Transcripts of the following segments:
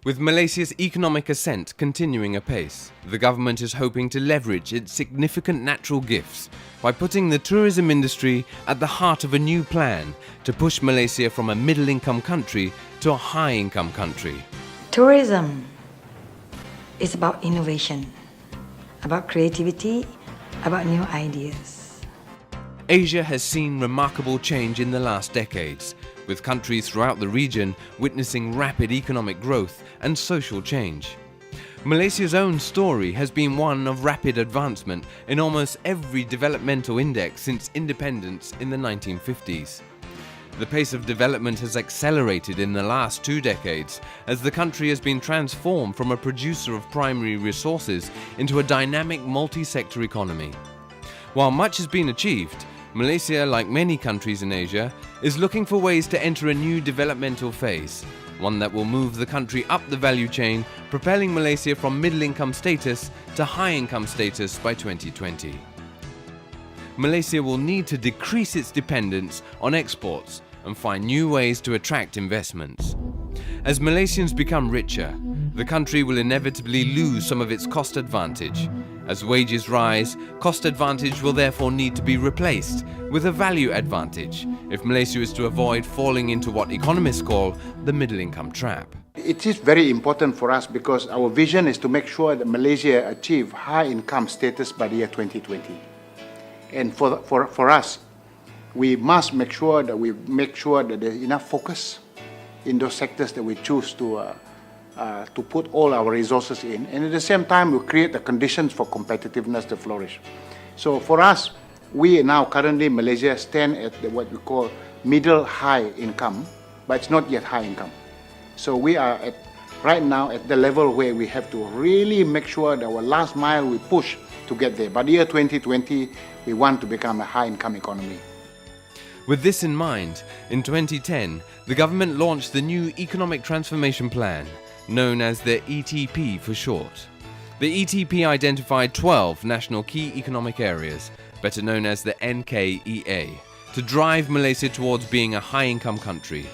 With Malaysia's economic ascent continuing apace, the government is hoping to leverage its significant natural gifts by putting the tourism industry at the heart of a new plan to push Malaysia from a middle-income country to a high-income country. Tourism is about innovation, about creativity, about new ideas. Asia has seen remarkable change in the last decades, with countries throughout the region witnessing rapid economic growth and social change. Malaysia's own story has been one of rapid advancement in almost every developmental index since independence in the 1950s. The pace of development has accelerated in the last 2 decades as the country has been transformed from a producer of primary resources into a dynamic multi-sector economy. While much has been achieved, Malaysia, like many countries in Asia, is looking for ways to enter a new developmental phase, one that will move the country up the value chain, propelling Malaysia from middle-income status to high-income status by 2020. Malaysia will need to decrease its dependence on exports and find new ways to attract investments. As Malaysians become richer, the country will inevitably lose some of its cost advantage. As wages rise, cost advantage will therefore need to be replaced with a value advantage if Malaysia is to avoid falling into what economists call the middle-income trap. It is very important for us because our vision is to make sure that Malaysia achieve high-income status by the year 2020. And for us, we must make sure that there's enough focus in those sectors that we choose to put all our resources in, and at the same time we create the conditions for competitiveness to flourish. So for us, we now currently Malaysia stand at what we call middle-high income, but it's not yet high income. So we are right now at the level where we have to really make sure that our last mile we push to get there. By the year 2020, we want to become a high-income economy. With this in mind, in 2010, the government launched the new Economic Transformation Plan, known as the ETP for short. The ETP identified 12 national key economic areas, better known as the NKEA, to drive Malaysia towards being a high-income country.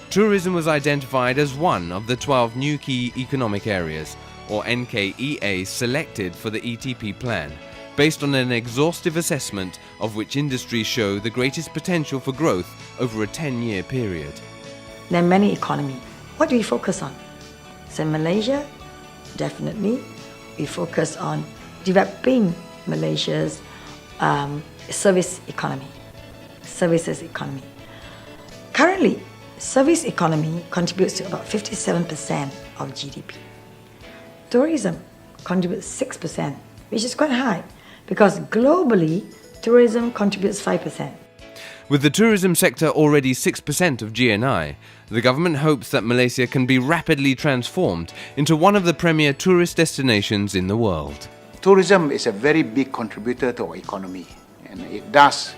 Tourism was identified as one of the 12 new key economic areas, or NKEA, selected for the ETP plan, based on an exhaustive assessment of which industries show the greatest potential for growth over a 10-year period. There are many economies. What do we focus on? So in Malaysia, definitely, we focus on developing Malaysia's services economy. Currently, service economy contributes to about 57% of GDP. Tourism contributes 6%, which is quite high, because globally, tourism contributes 5%. With the tourism sector already 6% of GNI, the government hopes that Malaysia can be rapidly transformed into one of the premier tourist destinations in the world. Tourism is a very big contributor to our economy, and it does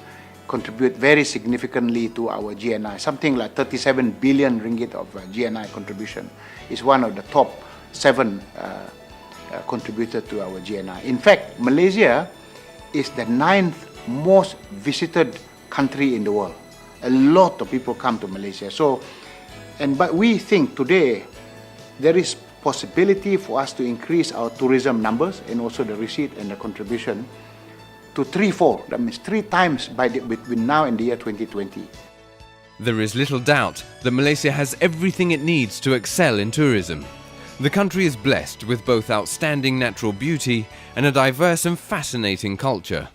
contribute very significantly to our GNI. Something like 37 billion ringgit of GNI contribution is one of the top 7 contributor to our GNI. In fact, Malaysia is the 9th most visited country in the world. A lot of people come to Malaysia. But we think today there is possibility for us to increase our tourism numbers and also the receipt and the contribution to 3-4. That means 3 times between now and the year 2020. There is little doubt that Malaysia has everything it needs to excel in tourism. The country is blessed with both outstanding natural beauty and a diverse and fascinating culture.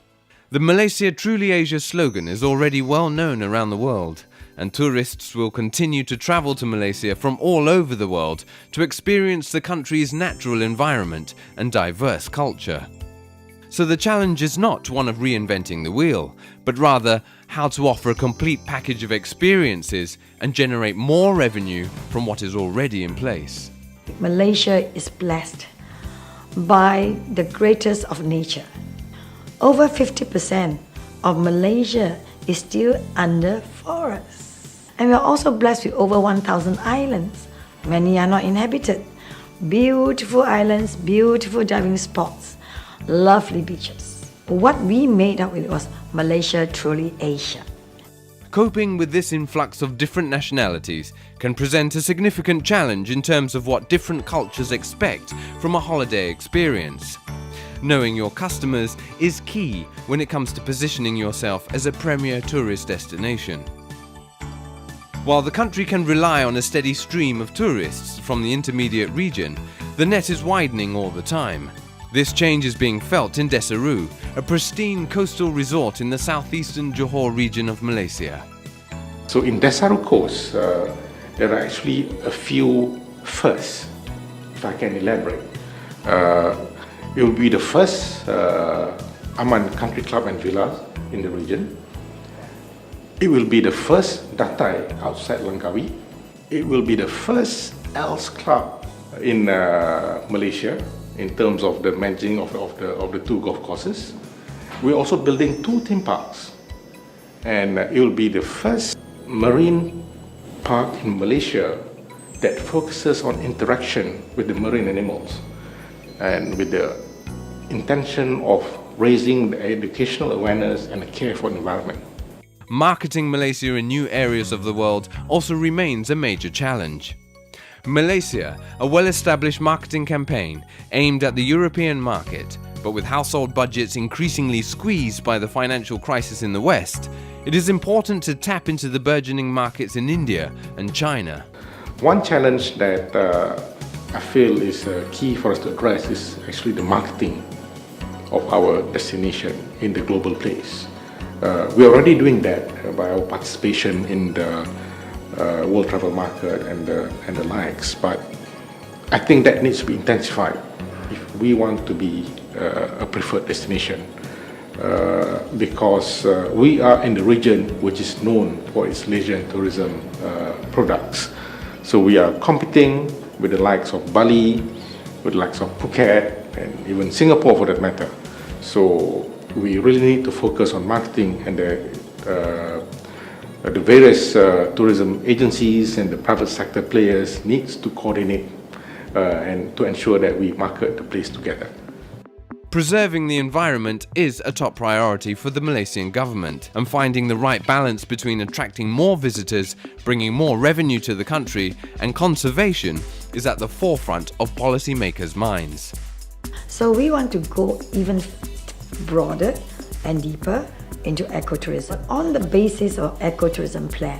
The Malaysia Truly Asia slogan is already well known around the world, and tourists will continue to travel to Malaysia from all over the world to experience the country's natural environment and diverse culture. So the challenge is not one of reinventing the wheel, but rather how to offer a complete package of experiences and generate more revenue from what is already in place. Malaysia is blessed by the greatest of nature. Over 50% of Malaysia is still under forests. And we are also blessed with over 1,000 islands. Many are not inhabited. Beautiful islands, beautiful diving spots, lovely beaches. What we made up with was Malaysia Truly Asia. coping with this influx of different nationalities can present a significant challenge in terms of what different cultures expect from a holiday experience. Knowing your customers is key when it comes to positioning yourself as a premier tourist destination. While the country can rely on a steady stream of tourists from the intermediate region, the net is widening all the time. This change is being felt in Desaru, a pristine coastal resort in the southeastern Johor region of Malaysia. So in Desaru Coast, there are actually a few firsts, if I can elaborate. It will be the first Aman Country Club and Villas in the region. It will be the first Datai outside Langkawi. It will be the first Els Club in Malaysia in terms of the managing of the two golf courses. We're also building 2 theme parks, and it will be the first marine park in Malaysia that focuses on interaction with the marine animals and with the intention of raising the educational awareness and the care for the environment. Marketing Malaysia in new areas of the world also remains a major challenge. Malaysia, a well-established marketing campaign aimed at the European market, but with household budgets increasingly squeezed by the financial crisis in the West, it is important to tap into the burgeoning markets in India and China. One challenge that I feel is key for us to address is actually the marketing of our destination in the global place. We're already doing that by our participation in the world travel market and the likes, but I think that needs to be intensified if we want to be a preferred destination, because we are in the region which is known for its leisure and tourism products. So we are competing with the likes of Bali, with the likes of Phuket, and even Singapore for that matter. So we really need to focus on marketing, and the various tourism agencies and the private sector players needs to coordinate and to ensure that we market the place together. Preserving the environment is a top priority for the Malaysian government, and finding the right balance between attracting more visitors, bringing more revenue to the country, and conservation is at the forefront of policymakers' minds. So we want to go even broader and deeper into ecotourism on the basis of ecotourism plan,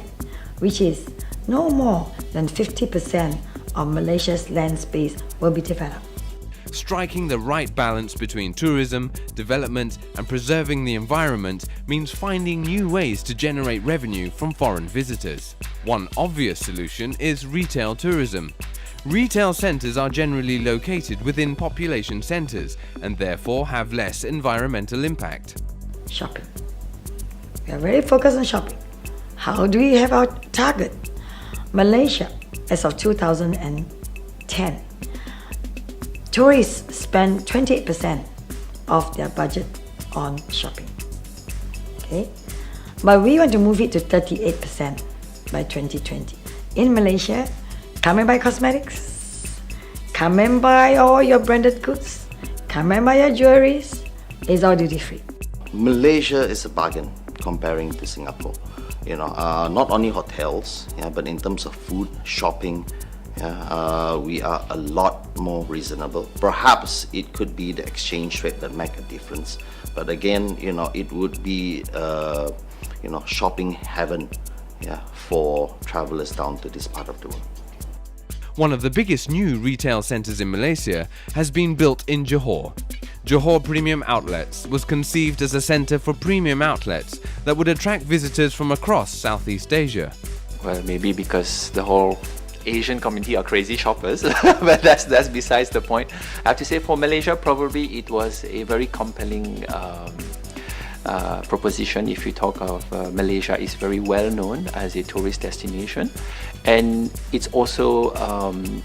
which is no more than 50% of Malaysia's land space will be developed. Striking the right balance between tourism, development, and preserving the environment means finding new ways to generate revenue from foreign visitors. One obvious solution is retail tourism. Retail centres are generally located within population centres and therefore have less environmental impact. Shopping. We are very focused on shopping. How do we have our target? Malaysia, as of 2010, tourists spend 28% of their budget on shopping. Okay? But we want to move it to 38% by 2020. In Malaysia, come and buy cosmetics, come and buy all your branded goods, come and buy your jewelries. It's all duty free. Malaysia is a bargain comparing to Singapore. You know, not only hotels, but in terms of food, shopping, we are a lot more reasonable. Perhaps it could be the exchange rate that make a difference, but again, you know, it would be shopping heaven, for travelers down to this part of the world. One of the biggest new retail centres in Malaysia has been built in Johor. Johor Premium Outlets was conceived as a centre for premium outlets that would attract visitors from across Southeast Asia. Well, maybe because the whole Asian community are crazy shoppers, but that's besides the point. I have to say, for Malaysia, probably it was a very compelling proposition. If you talk of Malaysia, is very well known as a tourist destination, and it's also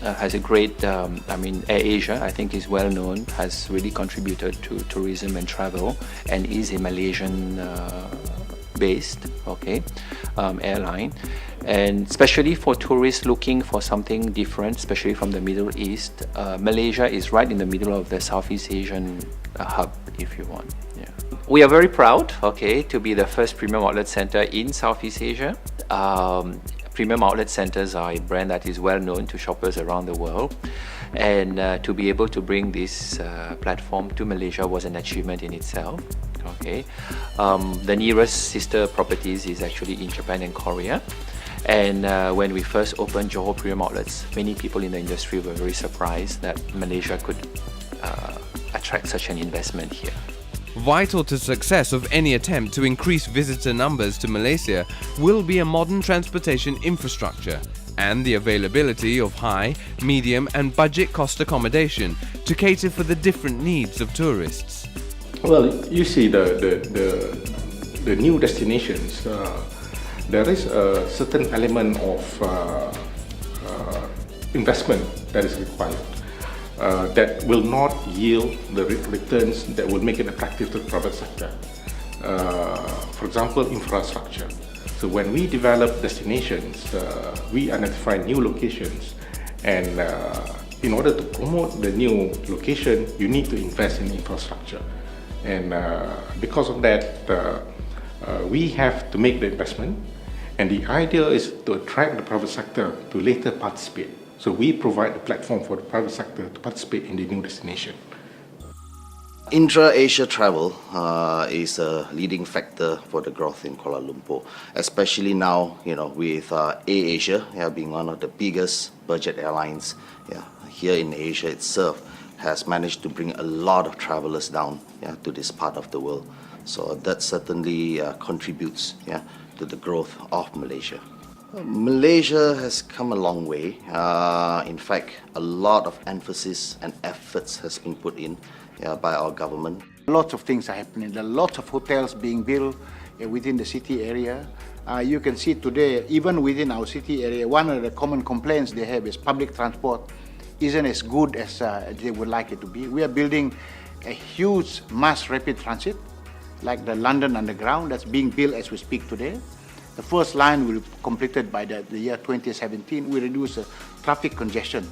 has a great. AirAsia, I think, is well known, has really contributed to tourism and travel, and is a Malaysian based airline. And especially for tourists looking for something different, especially from the Middle East, Malaysia is right in the middle of the Southeast Asian hub, if you want. Yeah. We are very proud, okay, to be the first premium outlet center in Southeast Asia. Premium outlet centers are a brand that is well known to shoppers around the world, and to be able to bring this platform to Malaysia was an achievement in itself. Okay, the nearest sister properties is actually in Japan and Korea. And when we first opened Johor Premium Outlets, many people in the industry were very surprised that Malaysia could attract such an investment here. Vital to success of any attempt to increase visitor numbers to Malaysia will be a modern transportation infrastructure and the availability of high, medium and budget cost accommodation to cater for the different needs of tourists. Well, you see the new destinations, there is a certain element of investment that is required. That will not yield the returns that will make it attractive to the private sector. For example, infrastructure. So when we develop destinations, we identify new locations, and in order to promote the new location, you need to invest in infrastructure. And because of that, we have to make the investment, and the idea is to attract the private sector to later participate. So we provide the platform for the private sector to participate in the new destination. Intra-Asia travel is a leading factor for the growth in Kuala Lumpur, especially now, with AirAsia being one of the biggest budget airlines here in Asia itself, has managed to bring a lot of travelers down to this part of the world. So that certainly contributes to the growth of Malaysia. Malaysia has come a long way. In fact, a lot of emphasis and efforts has been put in by our government. Lots of things are happening. There are lots of hotels being built within the city area. You can see today, even within our city area, one of the common complaints they have is public transport isn't as good as they would like it to be. We are building a huge mass rapid transit, like the London Underground, that's being built as we speak today. The first line will be completed by the year 2017. We reduce traffic congestion.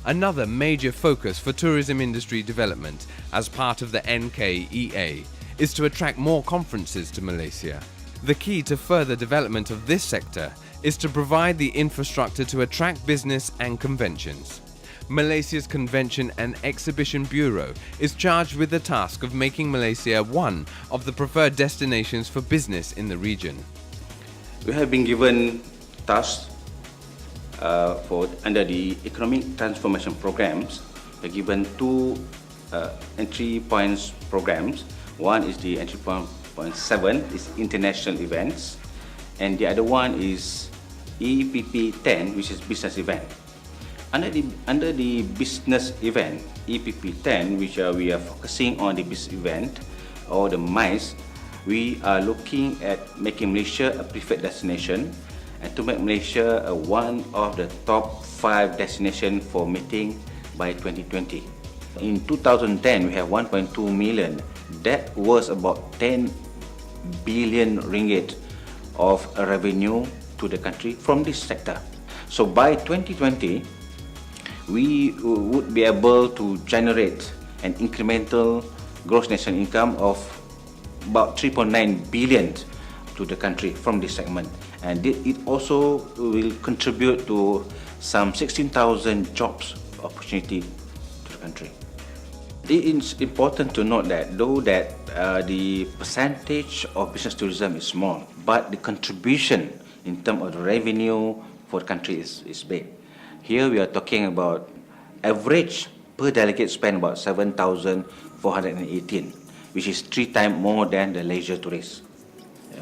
Another major focus for tourism industry development as part of the NKEA is to attract more conferences to Malaysia. The key to further development of this sector is to provide the infrastructure to attract business and conventions. Malaysia's Convention and Exhibition Bureau is charged with the task of making Malaysia one of the preferred destinations for business in the region. We have been given tasks under the economic transformation programs. We are given two entry points programs. One is the entry point 7, is international events, and the other one is EPP 10, which is business event. Under the business event, EPP 10, which we are focusing on the business event or the MICE, we are looking at making Malaysia a preferred destination and to make Malaysia one of the top 5 destinations for meeting by 2020. In 2010, we have 1.2 million. That was about 10 billion ringgit of revenue to the country from this sector. So by 2020, we would be able to generate an incremental gross national income of about 3.9 billion to the country from this segment, and it also will contribute to some 16,000 jobs opportunity to the country. It is important to note that though that the percentage of business tourism is small, but the contribution in terms of the revenue for the country is big. Here we are talking about average per delegate spend about 7,418, which is 3 times more than the leisure tourists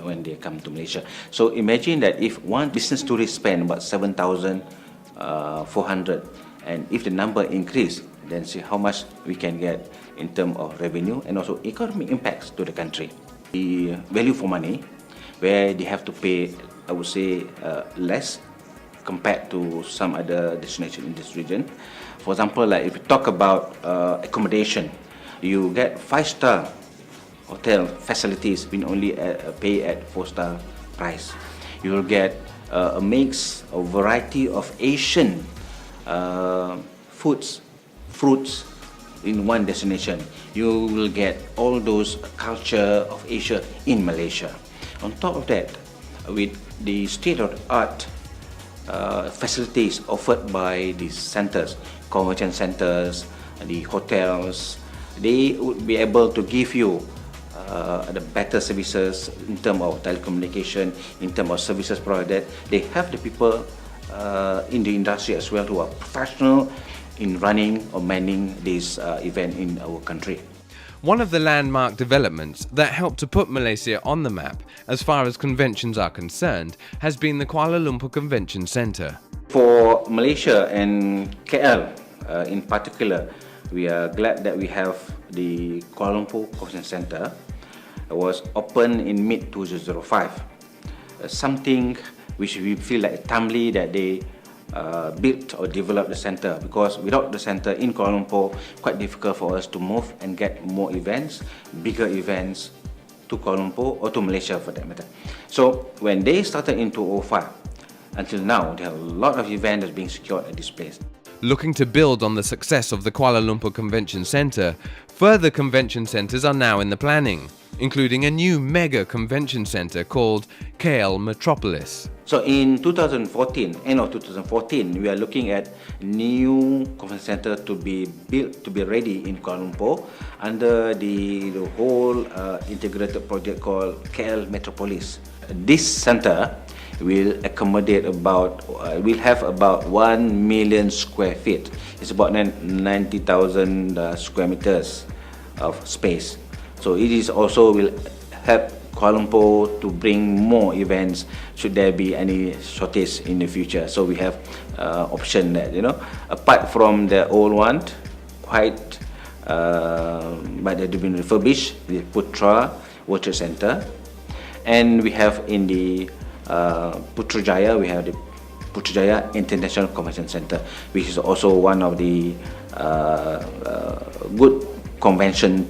when they come to Malaysia. So imagine that if one business tourist spend about 7,400, and if the number increase, then see how much we can get in terms of revenue and also economic impacts to the country. The value for money, where they have to pay, I would say, less compared to some other destinations in this region. For example, like if you talk about accommodation, you get 5-star hotel facilities when only pay at 4-star price. You will get a mix, a variety of Asian foods, fruits in one destination. You will get all those culture of Asia in Malaysia. On top of that, with the state-of-the-art facilities offered by these centers, convention centers, the hotels, they would be able to give you the better services in terms of telecommunication, in terms of services provided. They have the people in the industry as well who are professional in running or manning this event in our country. One of the landmark developments that helped to put Malaysia on the map as far as conventions are concerned has been the Kuala Lumpur Convention Centre. For Malaysia and KL in particular, we are glad that we have the Kuala Lumpur Convention Centre. It was opened in mid-2005. Something which we feel like timely that they built or developed the centre, because without the centre in Kuala Lumpur, quite difficult for us to move and get more events, bigger events to Kuala Lumpur or to Malaysia for that matter. So when they started in 2005, until now, there are a lot of events being secured at this place. Looking to build on the success of the Kuala Lumpur Convention Centre, further convention centres are now in the planning, including a new mega convention centre called KL Metropolis. So in 2014, end of 2014, we are looking at new convention center to be built, to be ready in Kuala Lumpur under the whole integrated project called KL Metropolis. This center will accommodate about, will have about 1 million square feet. It's about 90,000 square meters of space. So it is also will help Kuala Lumpur to bring more events should there be any shortage in the future. So we have option that, you know, apart from the old one, quite but they've been refurbished, the Putra Water Center, and we have in the Putrajaya, we have the Putrajaya International Convention Center, which is also one of the good convention,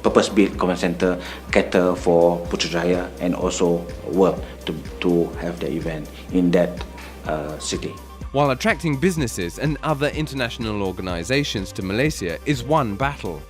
purpose-built convention center cater for Putrajaya and also work to have the event in that city. While attracting businesses and other international organisations to Malaysia is one battle,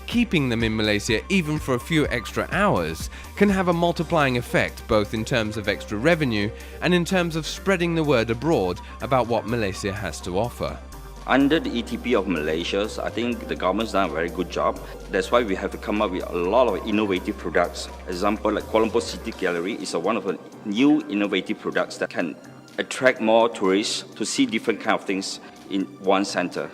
keeping them in Malaysia even for a few extra hours can have a multiplying effect both in terms of extra revenue and in terms of spreading the word abroad about what Malaysia has to offer. Under the ETP of Malaysia, I think the government's done a very good job. That's why we have to come up with a lot of innovative products. Example, like Kuala Lumpur City Gallery is one of the new innovative products that can attract more tourists to see different kind of things in one center.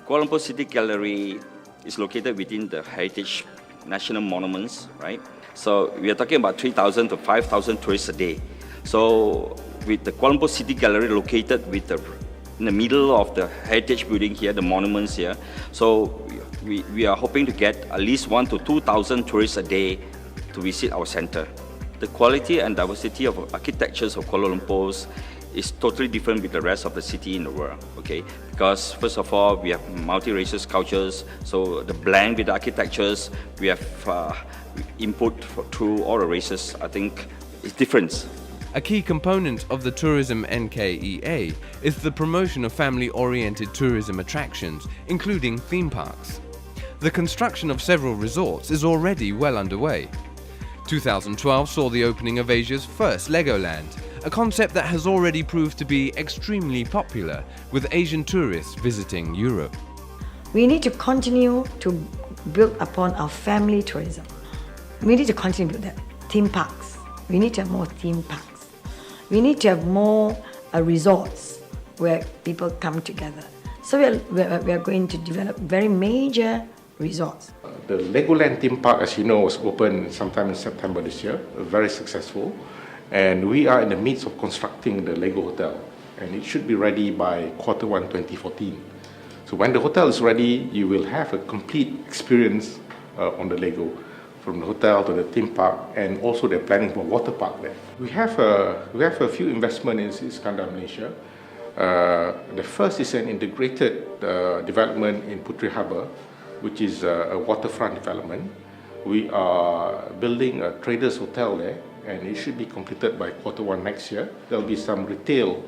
Kuala Lumpur City Gallery is located within the Heritage National Monuments, right? So we are talking about 3,000 to 5,000 tourists a day. So with the Kuala Lumpur City Gallery located in the middle of the heritage building here, the monuments here. So we are hoping to get at least 1,000 to 2,000 tourists a day to visit our center. The quality and diversity of architectures of Kuala Lumpur is totally different with the rest of the city in the world, okay? Because first of all, we have multi-racial cultures, so the blend with the architectures, we have input through all the races, I think it's different. A key component of the Tourism NKEA is the promotion of family-oriented tourism attractions, including theme parks. The construction of several resorts is already well underway. 2012 saw the opening of Asia's first Legoland, a concept that has already proved to be extremely popular with Asian tourists visiting Europe. We need to continue to build upon our family tourism. We need to continue to build that. Theme parks. We need to have more theme parks. We need to have more resorts where people come together. So we are going to develop very major resorts. The Legoland theme park, as you know, was opened sometime in September this year, very successful. And we are in the midst of constructing the Lego Hotel, and it should be ready by Q1 2014. So when the hotel is ready, you will have a complete experience on the Lego, from the hotel to the theme park, and also they're planning for a water park there. We have a few investments in Iskandar, Malaysia. The first is an integrated development in Puteri Harbour, which is a waterfront development. We are building a traders hotel there, and it should be completed by Q1 next year. There will be some retail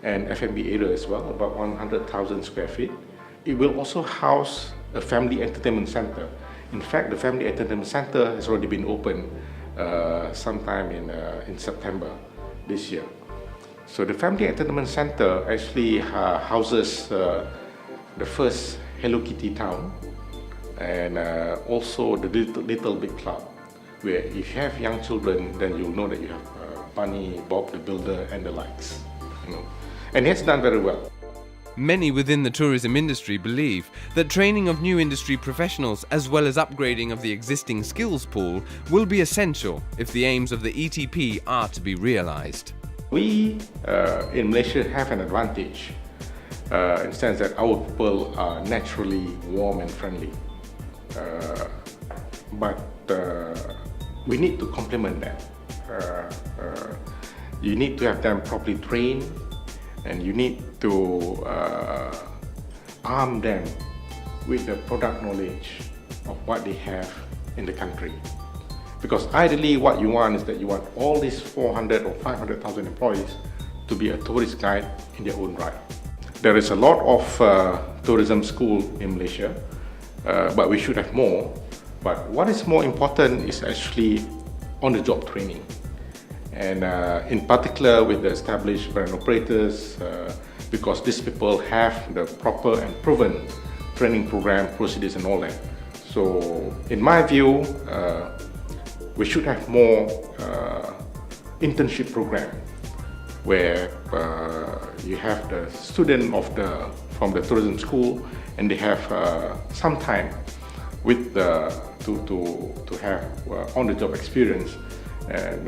and F&B area as well, about 100,000 square feet. It will also house a family entertainment center. In fact, the family entertainment center has already been opened sometime in September this year. So the family entertainment center actually houses the first Hello Kitty town, and also the Little Big Club, where if you have young children, then you'll know that you have Bunny, Bob the Builder, and the likes. And it's done very well. Many within the tourism industry believe that training of new industry professionals as well as upgrading of the existing skills pool will be essential if the aims of the ETP are to be realized. We in Malaysia have an advantage in the sense that our people are naturally warm and friendly. But we need to complement that. You need to have them properly trained, and you need to arm them with the product knowledge of what they have in the country. Because ideally what you want is that you want all these 400 or 500,000 employees to be a tourist guide in their own right. There is a lot of tourism school in Malaysia, but we should have more. But what is more important is actually on-the-job training. And in particular with the established brand operators, because these people have the proper and proven training program, procedures and all that. So in my view, we should have more internship program where you have the student from the tourism school, and they have some time with to have on-the-job experience, and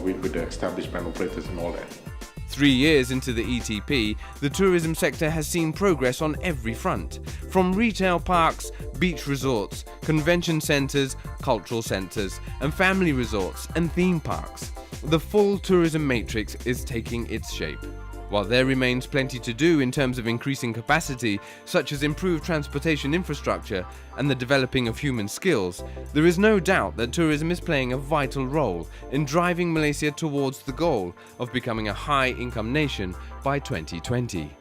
with the established brand operators and all that. 3 years into the ETP, the tourism sector has seen progress on every front, from retail parks, beach resorts, convention centres, cultural centres, and family resorts and theme parks. The full tourism matrix is taking its shape. While there remains plenty to do in terms of increasing capacity, such as improved transportation infrastructure and the developing of human skills, there is no doubt that tourism is playing a vital role in driving Malaysia towards the goal of becoming a high-income nation by 2020.